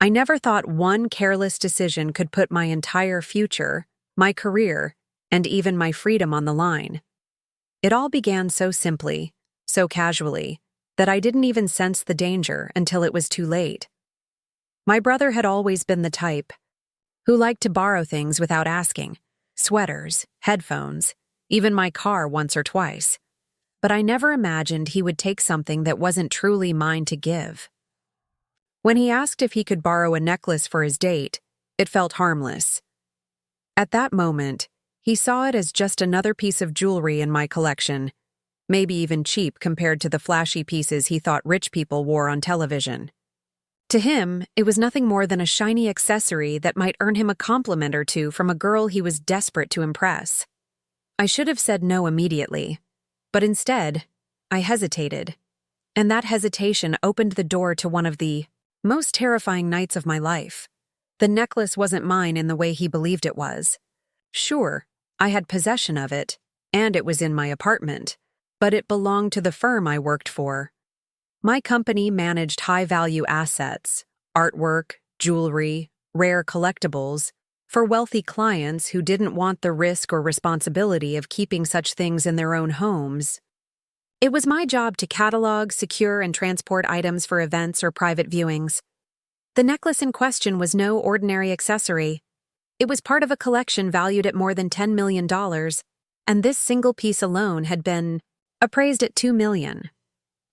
I never thought one careless decision could put my entire future, my career, and even my freedom on the line. It all began so simply, so casually, that I didn't even sense the danger until it was too late. My brother had always been the type who liked to borrow things without asking: sweaters, headphones, even my car once or twice. But I never imagined he would take something that wasn't truly mine to give. When he asked if he could borrow a necklace for his date, it felt harmless. At that moment, he saw it as just another piece of jewelry in my collection, maybe even cheap compared to the flashy pieces he thought rich people wore on television. To him, it was nothing more than a shiny accessory that might earn him a compliment or two from a girl he was desperate to impress. I should have said no immediately, but instead, I hesitated, and that hesitation opened the door to one of the most terrifying nights of my life. The necklace wasn't mine in the way he believed it was. Sure, I had possession of it, and it was in my apartment, but it belonged to the firm I worked for. My company managed high-value assets, artwork, jewelry, rare collectibles, for wealthy clients who didn't want the risk or responsibility of keeping such things in their own homes. It was my job to catalog, secure, and transport items for events or private viewings. The necklace in question was no ordinary accessory. It was part of a collection valued at more than $10 million, and this single piece alone had been appraised at $2 million.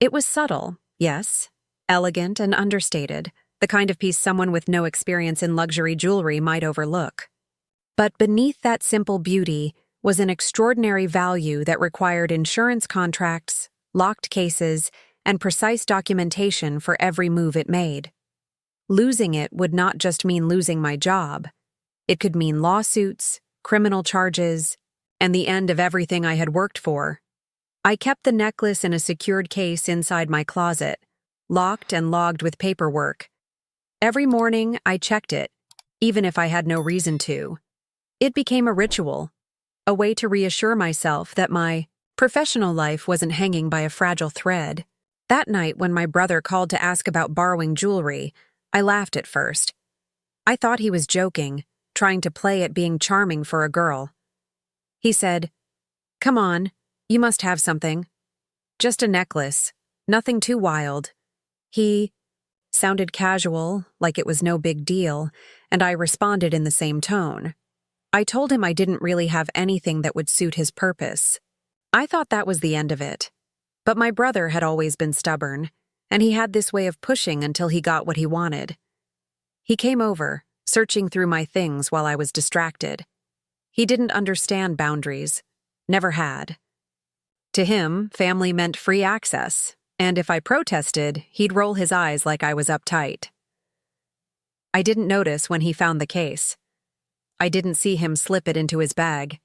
It was subtle, yes, elegant and understated, the kind of piece someone with no experience in luxury jewelry might overlook. But beneath that simple beauty was an extraordinary value that required insurance contracts, locked cases, and precise documentation for every move it made. Losing it would not just mean losing my job. It could mean lawsuits, criminal charges, and the end of everything I had worked for. I kept the necklace in a secured case inside my closet, locked and logged with paperwork. Every morning, I checked it, even if I had no reason to. It became a ritual, a way to reassure myself that my professional life wasn't hanging by a fragile thread. That night, when my brother called to ask about borrowing jewelry, I laughed at first. I thought he was joking, trying to play at being charming for a girl. He said, "Come on, you must have something. Just a necklace, nothing too wild." He sounded casual, like it was no big deal, and I responded in the same tone. I told him I didn't really have anything that would suit his purpose. I thought that was the end of it. But my brother had always been stubborn, and he had this way of pushing until he got what he wanted. He came over, searching through my things while I was distracted. He didn't understand boundaries, never had. To him, family meant free access, and if I protested, he'd roll his eyes like I was uptight. I didn't notice when he found the case. I didn't see him slip it into his bag.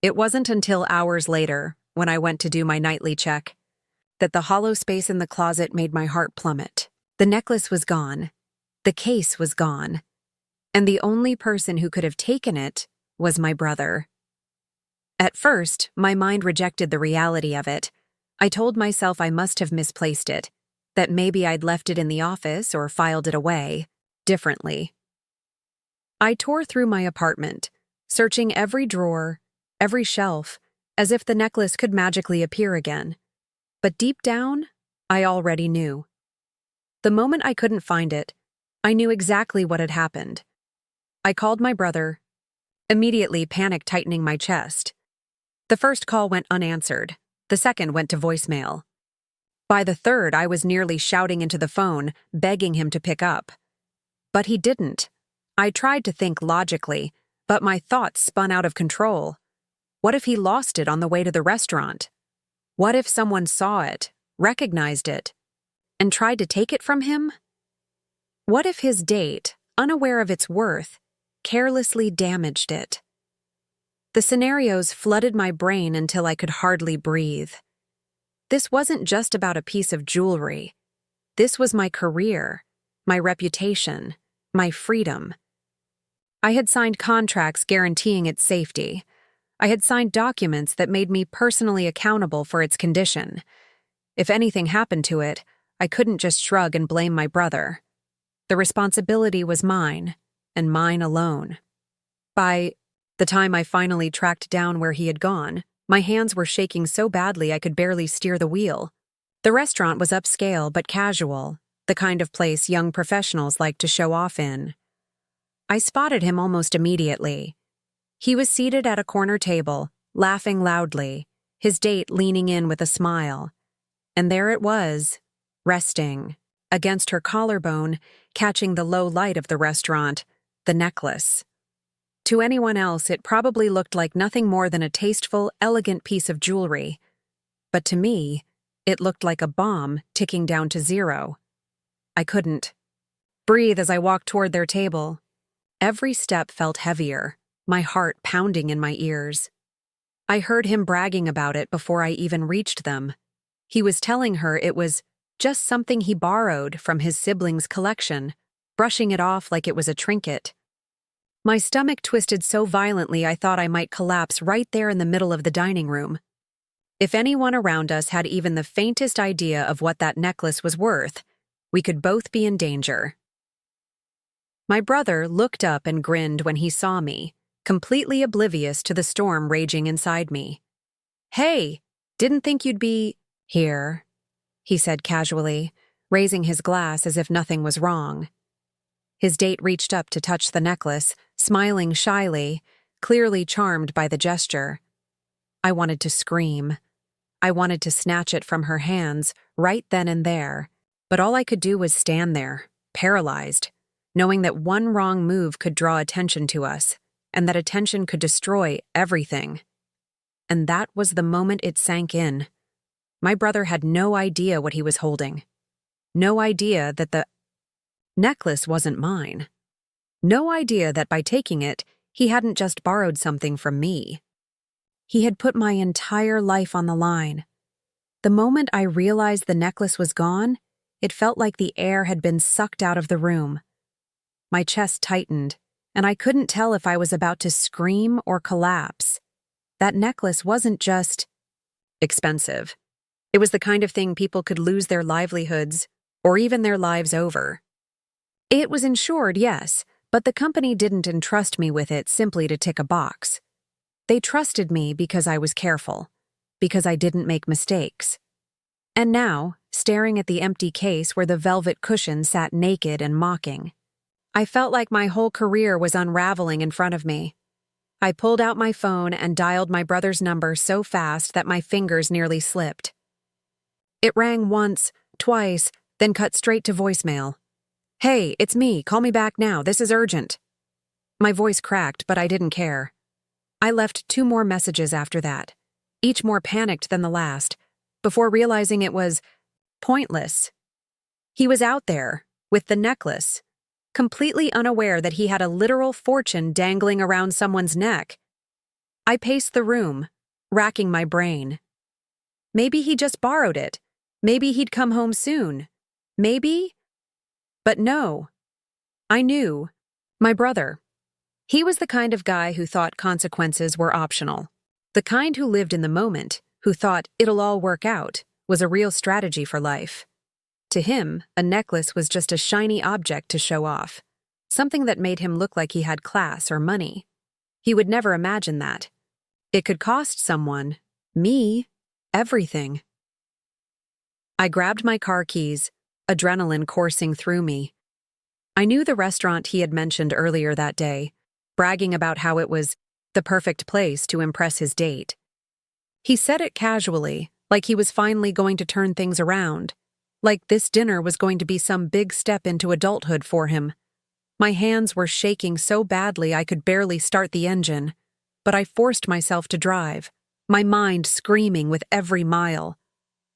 It wasn't until hours later, when I went to do my nightly check, that the hollow space in the closet made my heart plummet. The necklace was gone. The case was gone. And the only person who could have taken it was my brother. At first, my mind rejected the reality of it. I told myself I must have misplaced it, that maybe I'd left it in the office or filed it away, differently. I tore through my apartment, searching every drawer, every shelf, as if the necklace could magically appear again. But deep down, I already knew. The moment I couldn't find it, I knew exactly what had happened. I called my brother, immediately panic tightening my chest. The first call went unanswered. The second went to voicemail. By the third, I was nearly shouting into the phone, begging him to pick up. But he didn't. I tried to think logically, but my thoughts spun out of control. What if he lost it on the way to the restaurant? What if someone saw it, recognized it, and tried to take it from him? What if his date, unaware of its worth, carelessly damaged it? The scenarios flooded my brain until I could hardly breathe. This wasn't just about a piece of jewelry. This was my career, my reputation, my freedom. I had signed contracts guaranteeing its safety. I had signed documents that made me personally accountable for its condition. If anything happened to it, I couldn't just shrug and blame my brother. The responsibility was mine, and mine alone. By the time I finally tracked down where he had gone, my hands were shaking so badly I could barely steer the wheel. The restaurant was upscale but casual, the kind of place young professionals like to show off in. I spotted him almost immediately. He was seated at a corner table, laughing loudly, his date leaning in with a smile. And there it was, resting, against her collarbone, catching the low light of the restaurant, the necklace. To anyone else, it probably looked like nothing more than a tasteful, elegant piece of jewelry. But to me, it looked like a bomb ticking down to zero. I couldn't breathe as I walked toward their table. Every step felt heavier, my heart pounding in my ears. I heard him bragging about it before I even reached them. He was telling her it was just something he borrowed from his siblings' collection, brushing it off like it was a trinket. My stomach twisted so violently I thought I might collapse right there in the middle of the dining room. If anyone around us had even the faintest idea of what that necklace was worth, we could both be in danger. My brother looked up and grinned when he saw me, completely oblivious to the storm raging inside me. "Hey, didn't think you'd be here," he said casually, raising his glass as if nothing was wrong. His date reached up to touch the necklace, smiling shyly, clearly charmed by the gesture. I wanted to scream. I wanted to snatch it from her hands, right then and there, but all I could do was stand there, paralyzed, knowing that one wrong move could draw attention to us, and that attention could destroy everything. And that was the moment it sank in. My brother had no idea what he was holding. No idea that the necklace wasn't mine. No idea that by taking it, he hadn't just borrowed something from me. He had put my entire life on the line. The moment I realized the necklace was gone, it felt like the air had been sucked out of the room. My chest tightened, and I couldn't tell if I was about to scream or collapse. That necklace wasn't just expensive. It was the kind of thing people could lose their livelihoods, or even their lives over. It was insured, yes, but the company didn't entrust me with it simply to tick a box. They trusted me because I was careful, because I didn't make mistakes. And now, staring at the empty case where the velvet cushion sat naked and mocking, I felt like my whole career was unraveling in front of me. I pulled out my phone and dialed my brother's number so fast that my fingers nearly slipped. It rang once, twice, then cut straight to voicemail. "Hey, it's me. Call me back now. This is urgent." My voice cracked, but I didn't care. I left 2 more messages after that, each more panicked than the last, before realizing it was pointless. He was out there, with the necklace, completely unaware that he had a literal fortune dangling around someone's neck. I paced the room, racking my brain. Maybe he just borrowed it. Maybe he'd come home soon. Maybe? But no. I knew. My brother. He was the kind of guy who thought consequences were optional. The kind who lived in the moment, who thought it'll all work out, was a real strategy for life. To him, a necklace was just a shiny object to show off, something that made him look like he had class or money. He would never imagine that. It could cost someone, me, everything. I grabbed my car keys, adrenaline coursing through me. I knew the restaurant he had mentioned earlier that day, bragging about how it was the perfect place to impress his date. He said it casually, like he was finally going to turn things around, like this dinner was going to be some big step into adulthood for him. My hands were shaking so badly I could barely start the engine, but I forced myself to drive, my mind screaming with every mile.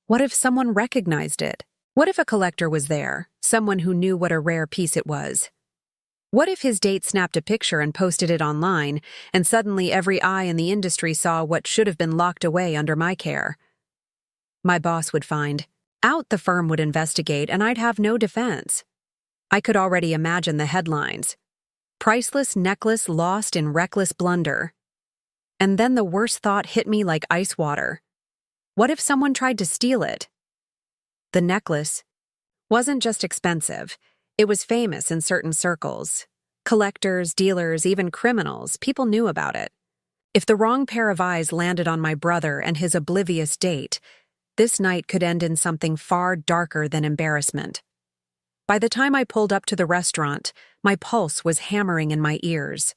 What if someone recognized it? What if a collector was there, someone who knew what a rare piece it was? What if his date snapped a picture and posted it online, and suddenly every eye in the industry saw what should have been locked away under my care? My boss would find out, the firm would investigate, and I'd have no defense. I could already imagine the headlines. Priceless necklace lost in reckless blunder. And then the worst thought hit me like ice water. What if someone tried to steal it? The necklace wasn't just expensive, It was famous in certain circles. Collectors, dealers, even criminals, people knew about it. If the wrong pair of eyes landed on my brother and his oblivious date, this night could end in something far darker than embarrassment. By the time I pulled up to the restaurant, my pulse was hammering in my ears.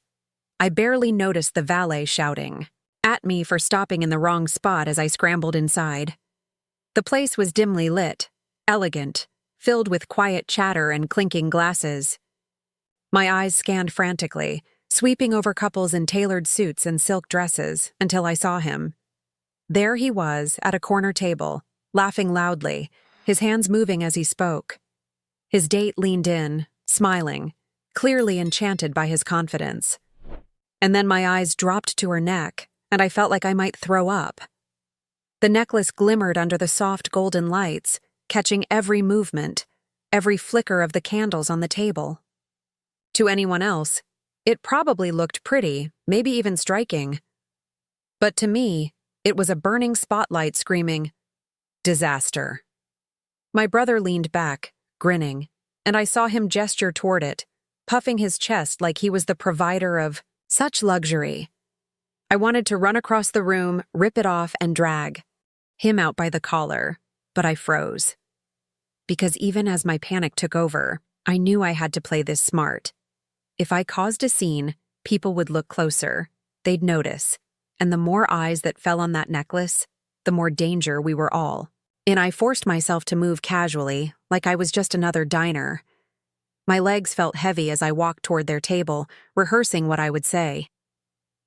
I barely noticed the valet shouting at me for stopping in the wrong spot as I scrambled inside. The place was dimly lit, elegant, filled with quiet chatter and clinking glasses. My eyes scanned frantically, sweeping over couples in tailored suits and silk dresses, until I saw him. There he was, at a corner table, laughing loudly, his hands moving as he spoke. His date leaned in, smiling, clearly enchanted by his confidence. And then my eyes dropped to her neck, and I felt like I might throw up. The necklace glimmered under the soft golden lights, catching every movement, every flicker of the candles on the table. To anyone else, it probably looked pretty, maybe even striking. But to me, it was a burning spotlight screaming, "Disaster." My brother leaned back, grinning, and I saw him gesture toward it, puffing his chest like he was the provider of such luxury. I wanted to run across the room, rip it off, and drag him out by the collar, but I froze. Because even as my panic took over, I knew I had to play this smart. If I caused a scene, people would look closer, they'd notice, and the more eyes that fell on that necklace, the more danger we were all. And I forced myself to move casually, like I was just another diner. My legs felt heavy as I walked toward their table, rehearsing what I would say.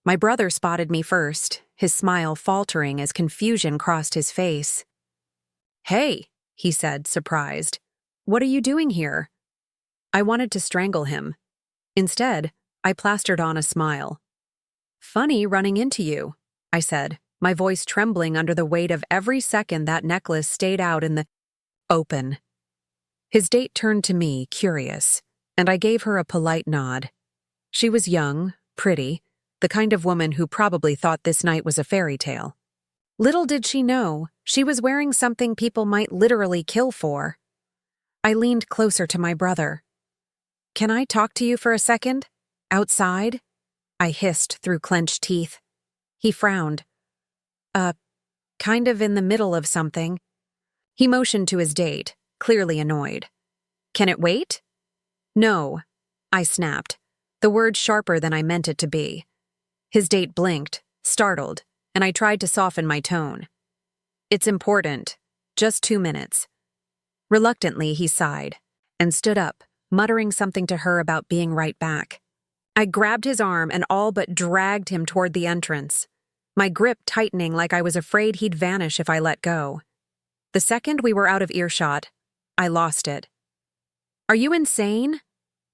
My brother spotted me first, his smile faltering as confusion crossed his face. "Hey," he said, surprised. "What are you doing here?" I wanted to strangle him. Instead, I plastered on a smile. "Funny running into you," I said, my voice trembling under the weight of every second that necklace stayed out in the open. His date turned to me, curious, and I gave her a polite nod. She was young, pretty, the kind of woman who probably thought this night was a fairy tale. Little did she know, she was wearing something people might literally kill for. I leaned closer to my brother. "Can I talk to you for a second? Outside?" I hissed through clenched teeth. He frowned. Kind of in the middle of something." He motioned to his date, clearly annoyed. "Can it wait?" "No," I snapped, the word sharper than I meant it to be. His date blinked, startled, and I tried to soften my tone. "It's important. Just 2 minutes." Reluctantly, he sighed and stood up, muttering something to her about being right back. I grabbed his arm and all but dragged him toward the entrance, my grip tightening like I was afraid he'd vanish if I let go. The second we were out of earshot, I lost it. "Are you insane?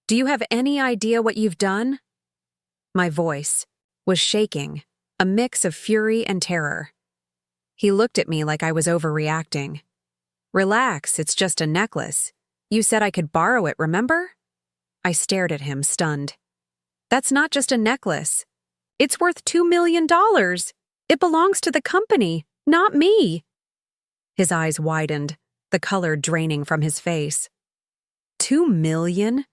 Do you have any idea what you've done?" My voice was shaking, a mix of fury and terror. He looked at me like I was overreacting. "Relax, it's just a necklace. You said I could borrow it, remember?" I stared at him, stunned. "That's not just a necklace. It's worth $2 million. It belongs to the company, not me." His eyes widened, the color draining from his face. $2 million?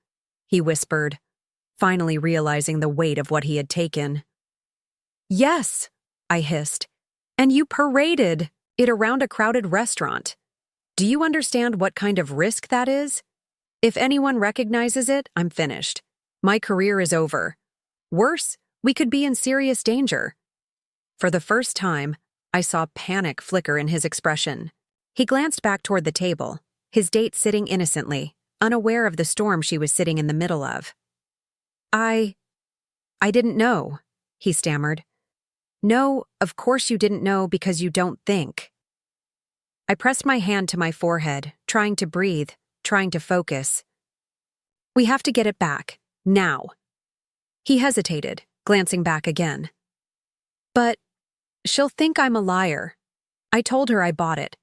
He whispered, finally realizing the weight of what he had taken. "Yes," I hissed, "and you paraded it around a crowded restaurant. Do you understand what kind of risk that is? If anyone recognizes it, I'm finished. My career is over. Worse, we could be in serious danger." For the first time, I saw panic flicker in his expression. He glanced back toward the table, his date sitting innocently, unaware of the storm she was sitting in the middle of. I didn't know," he stammered. "No, of course you didn't know because you don't think." I pressed my hand to my forehead, trying to breathe, trying to focus. "We have to get it back, now." He hesitated, glancing back again. "But she'll think I'm a liar." I told her I bought it.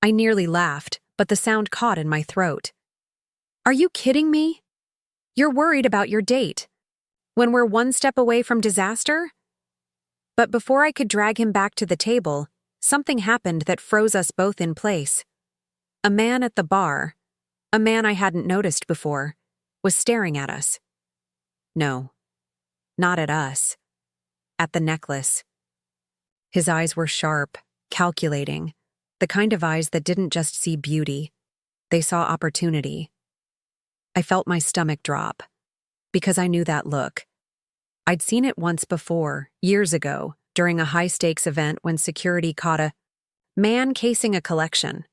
I nearly laughed, but the sound caught in my throat. "Are you kidding me? You're worried about your date, when we're one step away from disaster?" But before I could drag him back to the table, something happened that froze us both in place. A man at the bar, A man I hadn't noticed before was staring at us. No, not at us. At the necklace. His eyes were sharp, calculating, the kind of eyes that didn't just see beauty, they saw opportunity. I felt my stomach drop, because I knew that look. I'd seen it once before, years ago, during a high-stakes event when security caught a man casing a collection.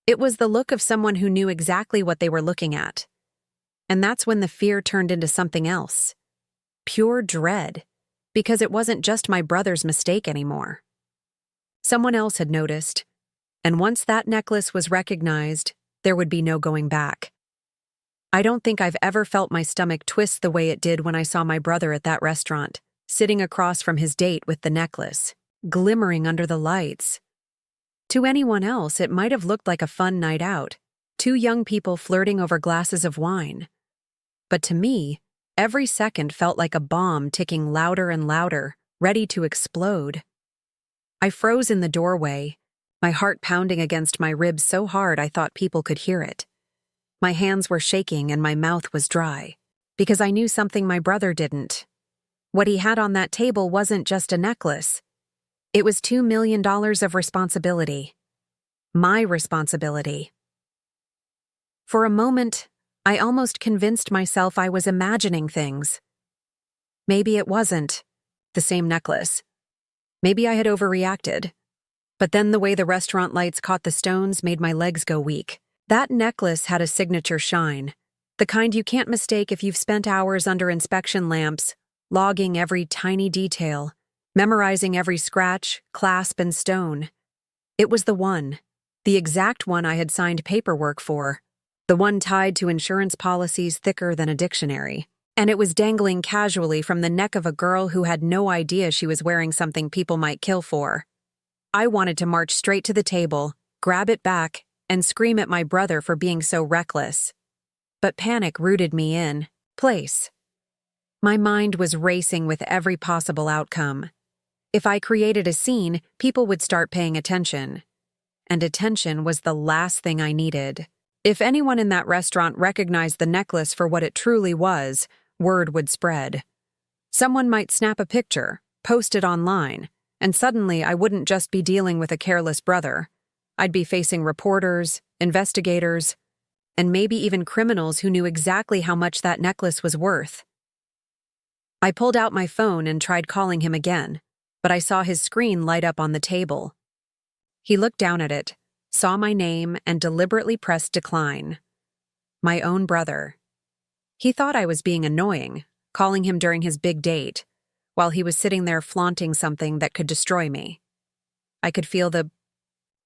It was the look of someone who knew exactly what they were looking at. And that's when the fear turned into something else. Pure dread, because it wasn't just my brother's mistake anymore. Someone else had noticed, and once that necklace was recognized, there would be no going back. I don't think I've ever felt my stomach twist the way it did when I saw my brother at that restaurant, sitting across from his date with the necklace, glimmering under the lights. To anyone else, it might have looked like a fun night out, two young people flirting over glasses of wine. But to me, every second felt like a bomb ticking louder and louder, ready to explode. I froze in the doorway, my heart pounding against my ribs so hard I thought people could hear it. My hands were shaking and my mouth was dry, because I knew something my brother didn't. What he had on that table wasn't just a necklace. It was $2 million of responsibility. My responsibility. For a moment, I almost convinced myself I was imagining things. Maybe it wasn't the same necklace. Maybe I had overreacted. But then the way the restaurant lights caught the stones made my legs go weak. That necklace had a signature shine, the kind you can't mistake if you've spent hours under inspection lamps, logging every tiny detail, memorizing every scratch, clasp, and stone. It was the exact one I had signed paperwork for, the one tied to insurance policies thicker than a dictionary. And it was dangling casually from the neck of a girl who had no idea she was wearing something people might kill for. I wanted to march straight to the table, grab it back, and scream at my brother for being so reckless. But panic rooted me in place. My mind was racing with every possible outcome. If I created a scene, people would start paying attention. And attention was the last thing I needed. If anyone in that restaurant recognized the necklace for what it truly was, word would spread. Someone might snap a picture, post it online, and suddenly I wouldn't just be dealing with a careless brother. I'd be facing reporters, investigators, and maybe even criminals who knew exactly how much that necklace was worth. I pulled out my phone and tried calling him again, but I saw his screen light up on the table. He looked down at it, saw my name, and deliberately pressed decline. My own brother. He thought I was being annoying, calling him during his big date, while he was sitting there flaunting something that could destroy me. I could feel the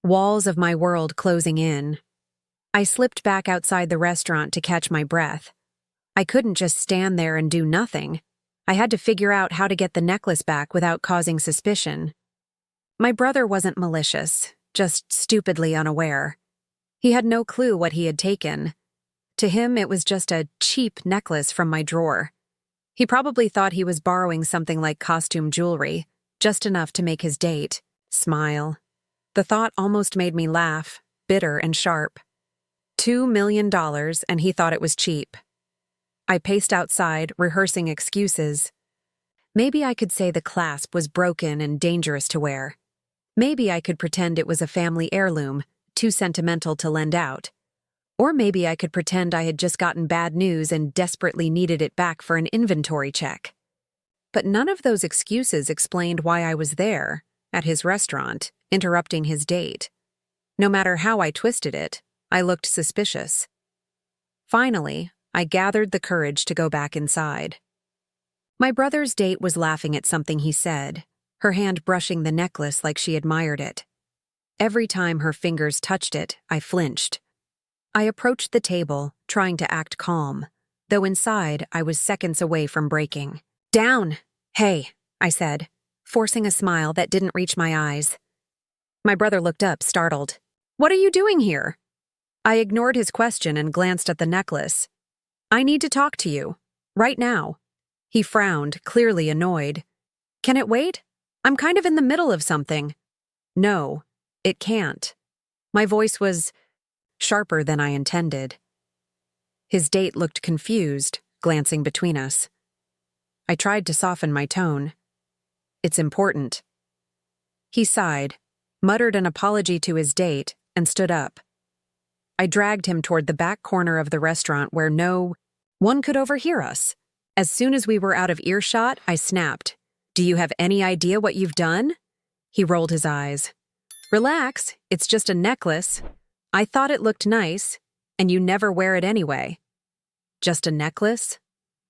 walls of my world closing in. I slipped back outside the restaurant to catch my breath. I couldn't just stand there and do nothing. I had to figure out how to get the necklace back without causing suspicion. My brother wasn't malicious, just stupidly unaware. He had no clue what he had taken. To him, it was just a cheap necklace from my drawer. He probably thought he was borrowing something like costume jewelry, just enough to make his date smile. The thought almost made me laugh, bitter and sharp. $2 million, and he thought it was cheap. I paced outside, rehearsing excuses. Maybe I could say the clasp was broken and dangerous to wear. Maybe I could pretend it was a family heirloom, too sentimental to lend out. Or maybe I could pretend I had just gotten bad news and desperately needed it back for an inventory check. But none of those excuses explained why I was there, at his restaurant, interrupting his date. No matter how I twisted it, I looked suspicious. Finally, I gathered the courage to go back inside. My brother's date was laughing at something he said, her hand brushing the necklace like she admired it. Every time her fingers touched it, I flinched. I approached the table, trying to act calm, though inside I was seconds away from breaking. "Down! Hey," I said, forcing a smile that didn't reach my eyes. My brother looked up, startled. "What are you doing here?" I ignored his question and glanced at the necklace. "I need to talk to you. Right now." He frowned, clearly annoyed. "Can it wait? I'm kind of in the middle of something." "No, it can't." My voice was sharper than I intended. His date looked confused, glancing between us. I tried to soften my tone. It's important. He sighed, muttered an apology to his date, and stood up. I dragged him toward the back corner of the restaurant where no one could overhear us. As soon as we were out of earshot, I snapped. Do you have any idea what you've done? He rolled his eyes. Relax, it's just a necklace. I thought it looked nice, and you never wear it anyway. Just a necklace?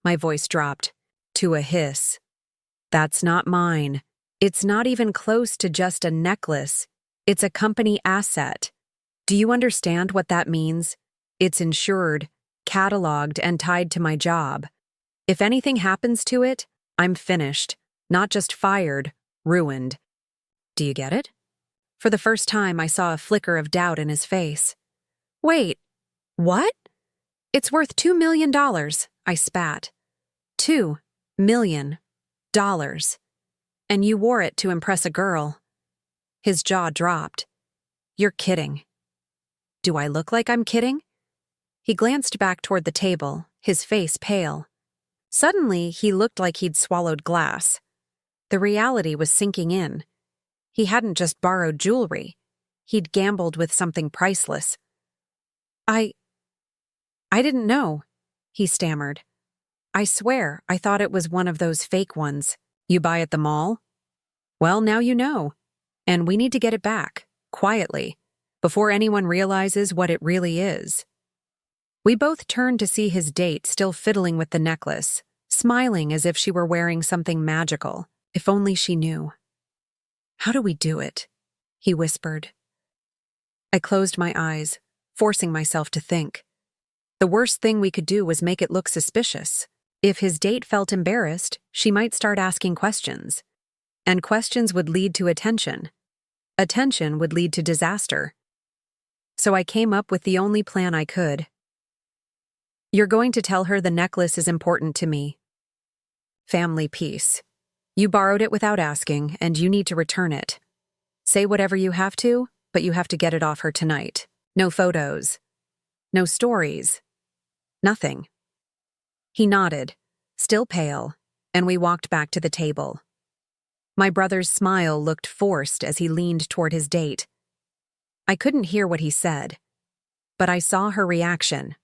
My voice dropped to a hiss. That's not mine. It's not even close to just a necklace. It's a company asset. Do you understand what that means? It's insured, cataloged, and tied to my job. If anything happens to it, I'm finished. Not just fired, ruined. Do you get it? For the first time, I saw a flicker of doubt in his face. Wait, what? It's worth $2 million, I spat. $2 million. And you wore it to impress a girl. His jaw dropped. You're kidding. Do I look like I'm kidding? He glanced back toward the table, his face pale. Suddenly, he looked like he'd swallowed glass. The reality was sinking in. He hadn't just borrowed jewelry. He'd gambled with something priceless. I didn't know, he stammered. I swear, I thought it was one of those fake ones. You buy at the mall? Well, now you know. And we need to get it back, quietly, before anyone realizes what it really is. We both turned to see his date still fiddling with the necklace, smiling as if she were wearing something magical. If only she knew. How do we do it? He whispered. I closed my eyes, forcing myself to think. The worst thing we could do was make it look suspicious. If his date felt embarrassed, she might start asking questions. And questions would lead to attention. Attention would lead to disaster. So I came up with the only plan I could. You're going to tell her the necklace is important to me. Family peace. You borrowed it without asking, and you need to return it. Say whatever you have to, but you have to get it off her tonight. No photos. No stories. Nothing. He nodded, still pale, and we walked back to the table. My brother's smile looked forced as he leaned toward his date. I couldn't hear what he said, but I saw her reaction.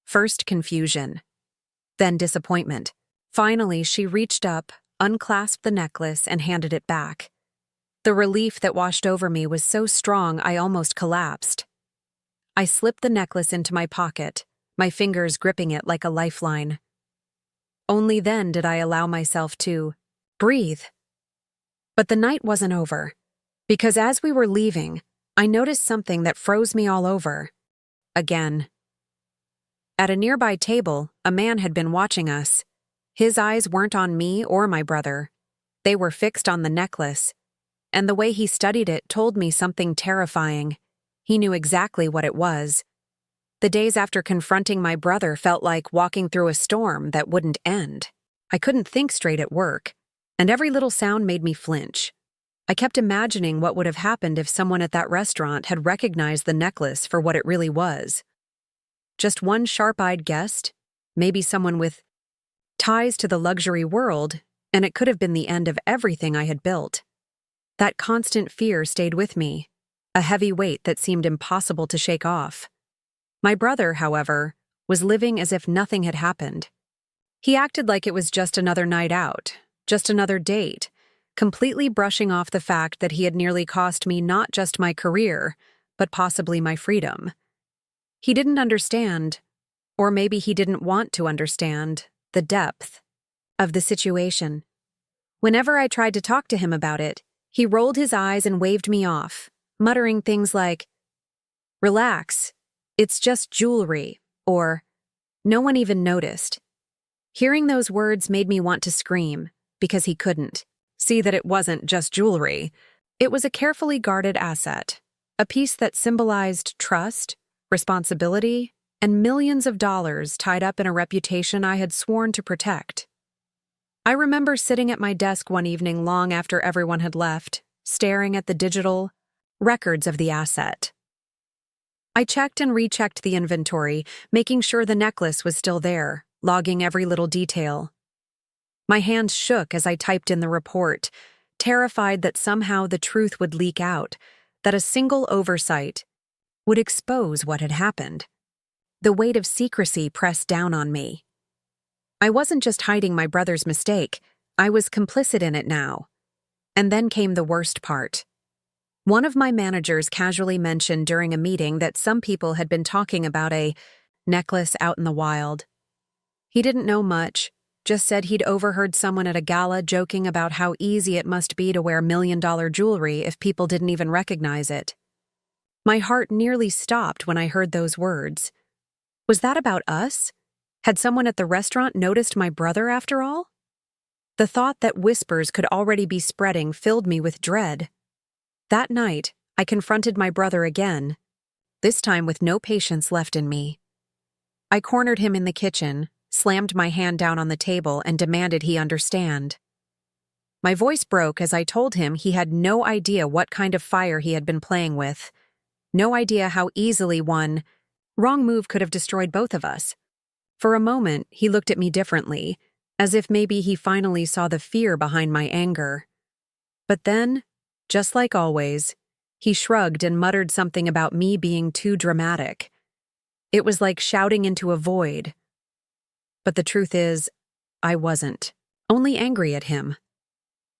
First confusion, then disappointment. Finally, she reached up, unclasped the necklace, and handed it back. The relief that washed over me was so strong I almost collapsed. I slipped the necklace into my pocket, my fingers gripping it like a lifeline. Only then did I allow myself to breathe. But the night wasn't over, because as we were leaving, I noticed something that froze me all over. Again. At a nearby table, a man had been watching us. His eyes weren't on me or my brother. They were fixed on the necklace, and the way he studied it told me something terrifying. He knew exactly what it was. The days after confronting my brother felt like walking through a storm that wouldn't end. I couldn't think straight at work, and every little sound made me flinch. I kept imagining what would have happened if someone at that restaurant had recognized the necklace for what it really was. Just one sharp-eyed guest, maybe someone with ties to the luxury world, and it could have been the end of everything I had built. That constant fear stayed with me, a heavy weight that seemed impossible to shake off. My brother, however, was living as if nothing had happened. He acted like it was just another night out, just another date, completely brushing off the fact that he had nearly cost me not just my career, but possibly my freedom. He didn't understand, or maybe he didn't want to understand, the depth of the situation. Whenever I tried to talk to him about it, he rolled his eyes and waved me off, muttering things like, "Relax, it's just jewelry," or, "No one even noticed." Hearing those words made me want to scream, because he couldn't see that it wasn't just jewelry. It was a carefully guarded asset, a piece that symbolized trust, responsibility, and millions of dollars tied up in a reputation I had sworn to protect. I remember sitting at my desk one evening long after everyone had left, staring at the digital records of the asset. I checked and rechecked the inventory, making sure the necklace was still there, logging every little detail. My hands shook as I typed in the report, terrified that somehow the truth would leak out, that a single oversight would expose what had happened. The weight of secrecy pressed down on me. I wasn't just hiding my brother's mistake, I was complicit in it now. And then came the worst part. One of my managers casually mentioned during a meeting that some people had been talking about a necklace out in the wild. He didn't know much, just said he'd overheard someone at a gala joking about how easy it must be to wear million-dollar jewelry if people didn't even recognize it. My heart nearly stopped when I heard those words. Was that about us? Had someone at the restaurant noticed my brother after all? The thought that whispers could already be spreading filled me with dread. That night, I confronted my brother again, this time with no patience left in me. I cornered him in the kitchen, slammed my hand down on the table, and demanded he understand. My voice broke as I told him he had no idea what kind of fire he had been playing with, no idea how easily one wrong move could have destroyed both of us. For a moment, he looked at me differently, as if maybe he finally saw the fear behind my anger. But then, just like always, he shrugged and muttered something about me being too dramatic. It was like shouting into a void. But the truth is, I wasn't only angry at him.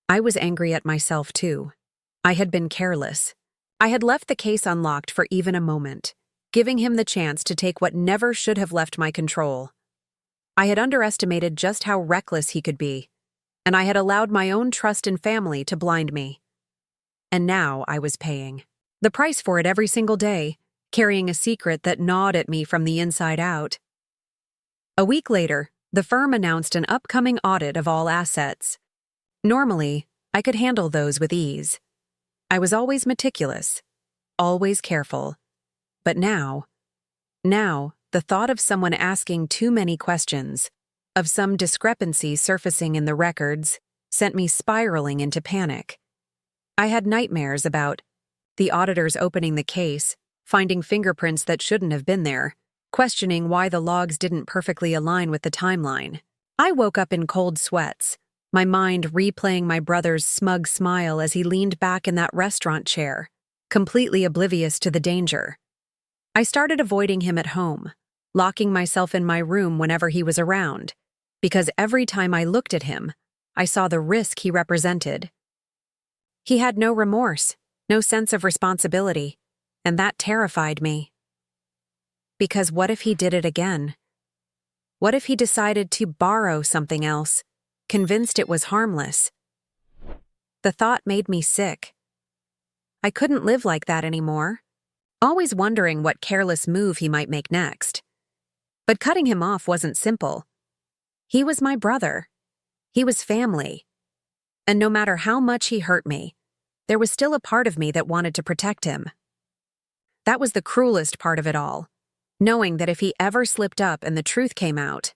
I was angry at myself too. I had been careless. I had left the case unlocked for even a moment, giving him the chance to take what never should have left my control. I had underestimated just how reckless he could be, and I had allowed my own trust and family to blind me. And now I was paying the price for it every single day, carrying a secret that gnawed at me from the inside out. A week later, the firm announced an upcoming audit of all assets. Normally, I could handle those with ease. I was always meticulous, always careful. But now, the thought of someone asking too many questions, of some discrepancy surfacing in the records, sent me spiraling into panic. I had nightmares about the auditors opening the case, finding fingerprints that shouldn't have been there, questioning why the logs didn't perfectly align with the timeline. I woke up in cold sweats, my mind replaying my brother's smug smile as he leaned back in that restaurant chair, completely oblivious to the danger. I started avoiding him at home, locking myself in my room whenever he was around, because every time I looked at him, I saw the risk he represented. He had no remorse, no sense of responsibility, and that terrified me. Because what if he did it again? What if he decided to borrow something else, convinced it was harmless? The thought made me sick. I couldn't live like that anymore, always wondering what careless move he might make next. But cutting him off wasn't simple. He was my brother. He was family. And no matter how much he hurt me, there was still a part of me that wanted to protect him. That was the cruelest part of it all, knowing that if he ever slipped up and the truth came out,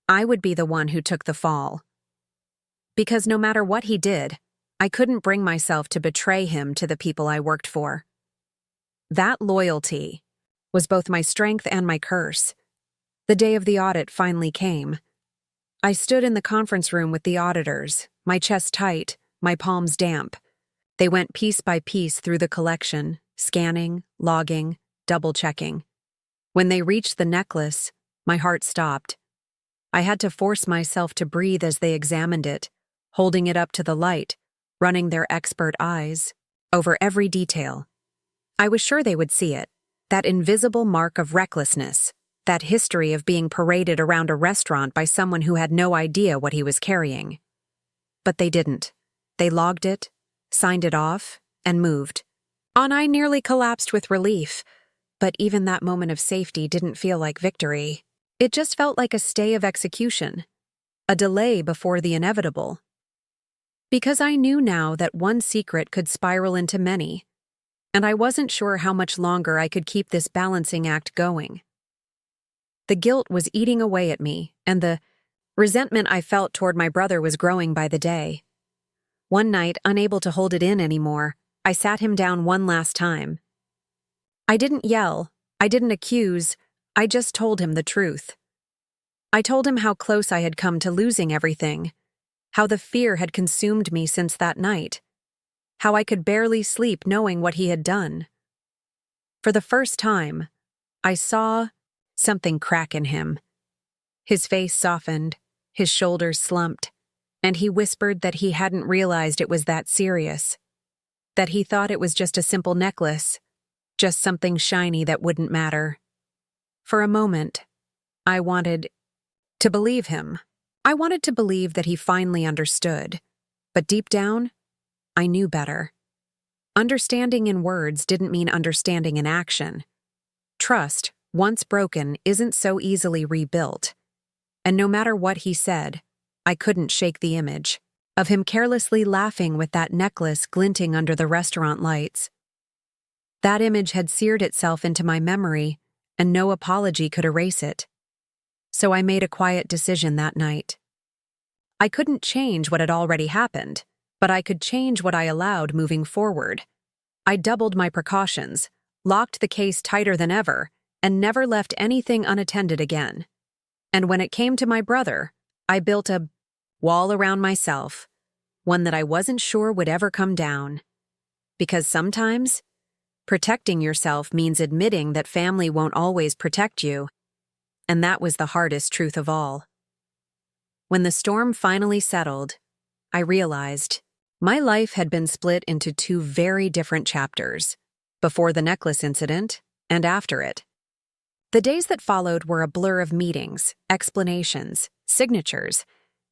I would be the one who took the fall. Because no matter what he did, I couldn't bring myself to betray him to the people I worked for. That loyalty was both my strength and my curse. The day of the audit finally came. I stood in the conference room with the auditors, my chest tight, my palms damp. They went piece by piece through the collection, scanning, logging, double-checking. When they reached the necklace, my heart stopped. I had to force myself to breathe as they examined it, holding it up to the light, running their expert eyes over every detail. I was sure they would see it, that invisible mark of recklessness, that history of being paraded around a restaurant by someone who had no idea what he was carrying. But they didn't. They logged it, signed it off, and moved. I nearly collapsed with relief, but even that moment of safety didn't feel like victory. It just felt like a stay of execution, a delay before the inevitable. Because I knew now that one secret could spiral into many, and I wasn't sure how much longer I could keep this balancing act going. The guilt was eating away at me, and the resentment I felt toward my brother was growing by the day. One night, unable to hold it in anymore, I sat him down one last time. I didn't yell, I didn't accuse, I just told him the truth. I told him how close I had come to losing everything, how the fear had consumed me since that night, how I could barely sleep knowing what he had done. For the first time, I saw something crack in him. His face softened, his shoulders slumped, and he whispered that he hadn't realized it was that serious, that he thought it was just a simple necklace, just something shiny that wouldn't matter. For a moment, I wanted to believe him. I wanted to believe that he finally understood, but deep down, I knew better. Understanding in words didn't mean understanding in action. Trust, once broken, isn't so easily rebuilt. And no matter what he said, I couldn't shake the image of him carelessly laughing with that necklace glinting under the restaurant lights. That image had seared itself into my memory, and no apology could erase it. So I made a quiet decision that night. I couldn't change what had already happened, but I could change what I allowed moving forward. I doubled my precautions, locked the case tighter than ever, and never left anything unattended again. And when it came to my brother, I built a wall around myself, one that I wasn't sure would ever come down. Because sometimes, protecting yourself means admitting that family won't always protect you, and that was the hardest truth of all. When the storm finally settled, I realized my life had been split into two very different chapters, before the necklace incident and after it. The days that followed were a blur of meetings, explanations, signatures,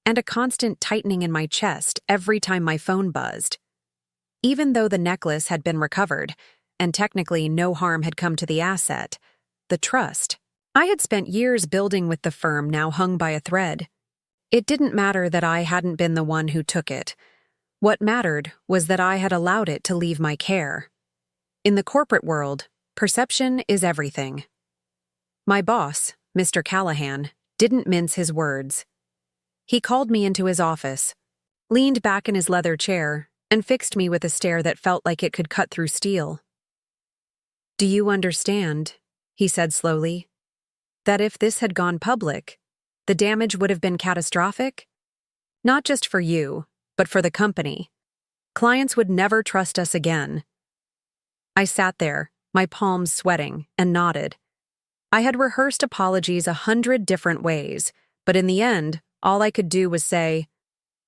and a constant tightening in my chest every time my phone buzzed. Even though the necklace had been recovered, and technically no harm had come to the asset, the trust I had spent years building with the firm now hung by a thread. It didn't matter that I hadn't been the one who took it. What mattered was that I had allowed it to leave my care. In the corporate world, perception is everything. My boss, Mr. Callahan, didn't mince his words. He called me into his office, leaned back in his leather chair, and fixed me with a stare that felt like it could cut through steel. "Do you understand," he said slowly, "that if this had gone public, the damage would have been catastrophic? Not just for you, but for the company. Clients would never trust us again." I sat there, my palms sweating, and nodded. I had rehearsed apologies 100 different ways, but in the end, all I could do was say,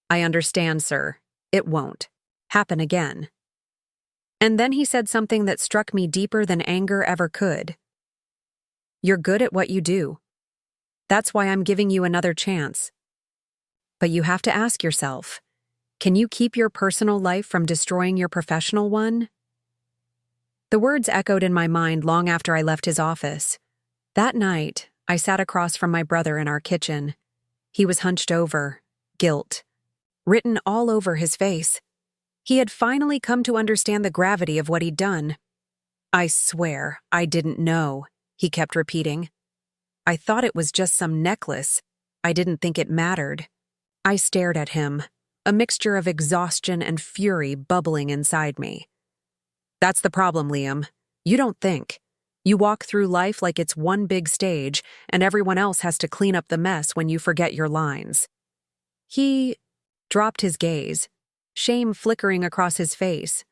"I understand, sir. It won't happen again." And then he said something that struck me deeper than anger ever could. "You're good at what you do. That's why I'm giving you another chance. But you have to ask yourself, can you keep your personal life from destroying your professional one?" The words echoed in my mind long after I left his office. That night, I sat across from my brother in our kitchen. He was hunched over, guilt written all over his face. He had finally come to understand the gravity of what he'd done. "I swear, I didn't know," he kept repeating. "I thought it was just some necklace. I didn't think it mattered." I stared at him, a mixture of exhaustion and fury bubbling inside me. "That's the problem, Liam. You don't think. You walk through life like it's one big stage, and everyone else has to clean up the mess when you forget your lines." He dropped his gaze, shame flickering across his face.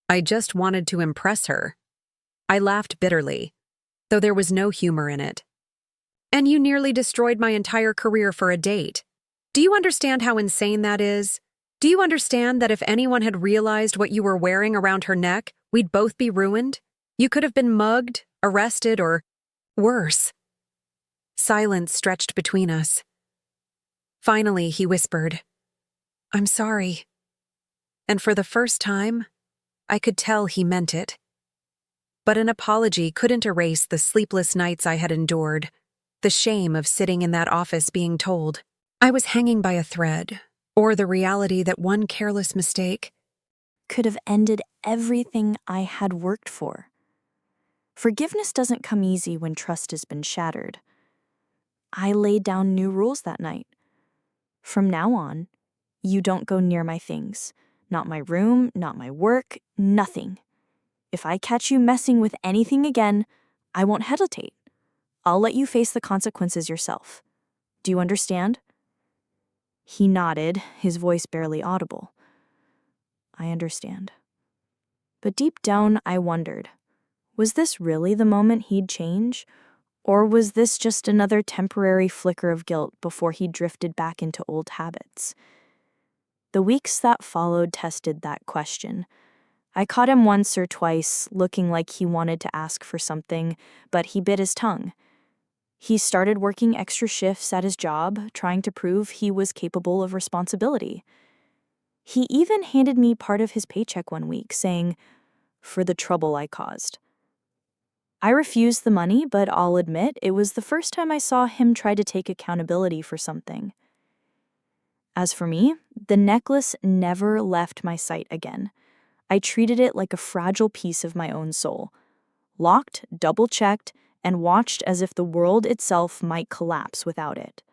"I just wanted to impress her." I laughed bitterly, though there was no humor in it. "And you nearly destroyed my entire career for a date. Do you understand how insane that is? Do you understand that if anyone had realized what you were wearing around her neck, we'd both be ruined? You could have been mugged, arrested, or worse." Silence stretched between us. Finally, he whispered, "I'm sorry." And for the first time, I could tell he meant it. But an apology couldn't erase the sleepless nights I had endured, the shame of sitting in that office being told I was hanging by a thread, or the reality that one careless mistake could have ended everything I had worked for. Forgiveness doesn't come easy when trust has been shattered. I laid down new rules that night. From now on, you don't go near my things. Not my room, not my work, nothing. If I catch you messing with anything again, I won't hesitate. I'll let you face the consequences yourself. Do you understand? He nodded, his voice barely audible. I understand. But deep down, I wondered, was this really the moment he'd change? Or was this just another temporary flicker of guilt before he drifted back into old habits? The weeks that followed tested that question. I caught him once or twice, looking like he wanted to ask for something, but he bit his tongue. He started working extra shifts at his job, trying to prove he was capable of responsibility. He even handed me part of his paycheck one week, saying, "For the trouble I caused." I refused the money, but I'll admit it was the first time I saw him try to take accountability for something. As for me, the necklace never left my sight again. I treated it like a fragile piece of my own soul. Locked, double-checked, and watched as if the world itself might collapse without it.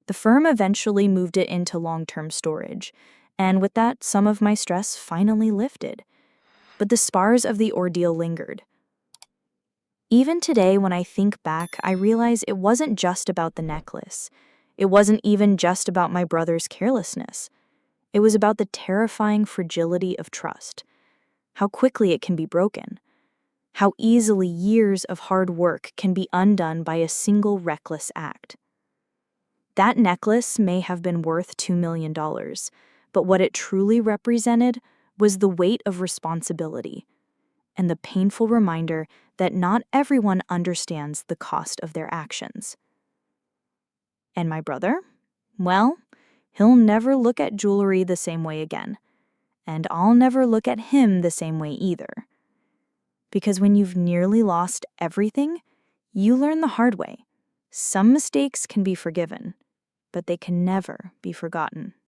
The firm eventually moved it into long-term storage, and with that, some of my stress finally lifted. But the scars of the ordeal lingered. Even today, when I think back, I realize it wasn't just about the necklace. It wasn't even just about my brother's carelessness. It was about the terrifying fragility of trust, how quickly it can be broken, how easily years of hard work can be undone by a single reckless act. That necklace may have been worth $2 million, but what it truly represented was the weight of responsibility and the painful reminder that not everyone understands the cost of their actions. And my brother? Well, he'll never look at jewelry the same way again. And I'll never look at him the same way either. Because when you've nearly lost everything, you learn the hard way. Some mistakes can be forgiven, but they can never be forgotten.